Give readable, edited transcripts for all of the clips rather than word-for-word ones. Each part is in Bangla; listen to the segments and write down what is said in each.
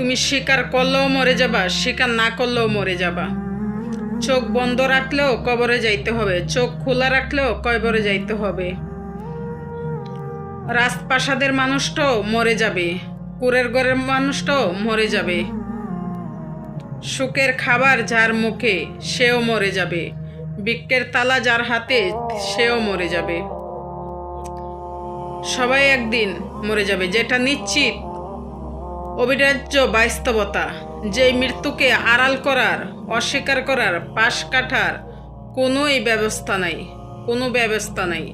তুমি স্বীকার করলেও মরে যাবা, স্বীকার না করলেও মরে যাবা। চোখ বন্ধ রাখলেও কবরে যাইতে হবে, চোখ খোলা রাখলেও কবরে যাইতে হবে। রাজপ্রাসাদের মানুষটাও মরে যাবে, কুড়ের ঘরের মানুষটাও মরে যাবে। সুখের খাবার যার মুখে সেও মরে যাবে, ভিক্ষের তালা যার হাতে সেও মরে যাবে। সবাই একদিন মরে যাবে, যেটা নিশ্চিত অবিরাজ্য বাস্তবতা। যেই মৃত্যুকে আড়াল করার, অস্বীকার করার, পাশ কাটার কোনোই ব্যবস্থা নাই, কোনো ব্যবস্থা নাই।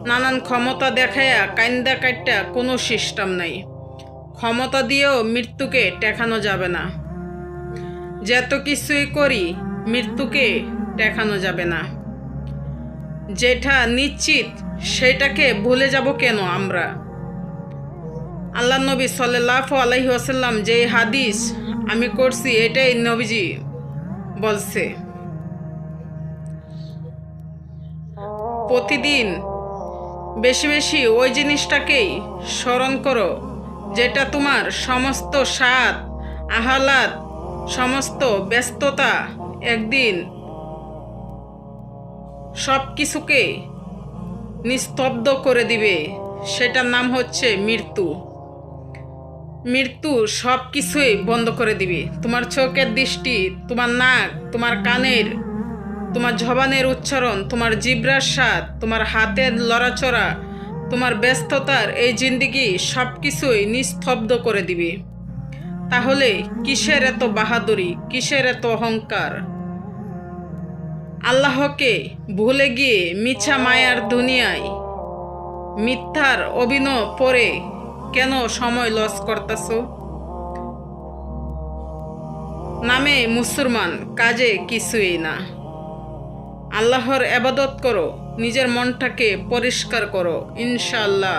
নানান ক্ষমতা দেখায়া কাইন্দা কাইটা কোনো সিস্টেম নাই। ক্ষমতা দিয়েও মৃত্যুকে টেকানো যাবে না। যত কিছুই করি মৃত্যুকে টেকানো যাবে না। যেটা নিশ্চিত সেটাকে ভুলে যাব কেন আমরা? আল্লাহ নবী সাল্লাল্লাহু আলাইহি ওয়াসাল্লাম যে হাদিস আমি করছি এটাই নবীজি বলছে, প্রতিদিন বেশি বেশি ওই জিনিসটাকেই স্মরণ করো যেটা তোমার সমস্ত স্বাদ আহ্লাদ, সমস্ত ব্যস্ততা একদিন সব কিছুকে নিস্তব্ধ করে দিবে। সেটার নাম হচ্ছে মৃত্যু। মৃত্যু সব কিছুই বন্ধ করে দিবে। তোমার চোখের দৃষ্টি, তোমার নাক, তোমার কানের, তোমার জবানের উচ্চারণ, তোমার জিহ্বার স্বাদ, তোমার হাতের লড়াচড়া, তোমার ব্যস্ততার এই জিন্দেগি সব কিছুই নিস্তব্ধ করে দিবে। তাহলে কিসের এত বাহাদুরি, কিসের এত অহংকার? আল্লাহকে ভুলে গিয়ে মিছা মায়ার দুনিয়ায় মিথ্যার অভিনয় পরে কেন সময় লস করতেছ? নামে মুসলমান, কাজে কিছুই না। আল্লাহর ইবাদত করো, নিজের মনটাকে পরিষ্কার করো, ইনশাআল্লাহ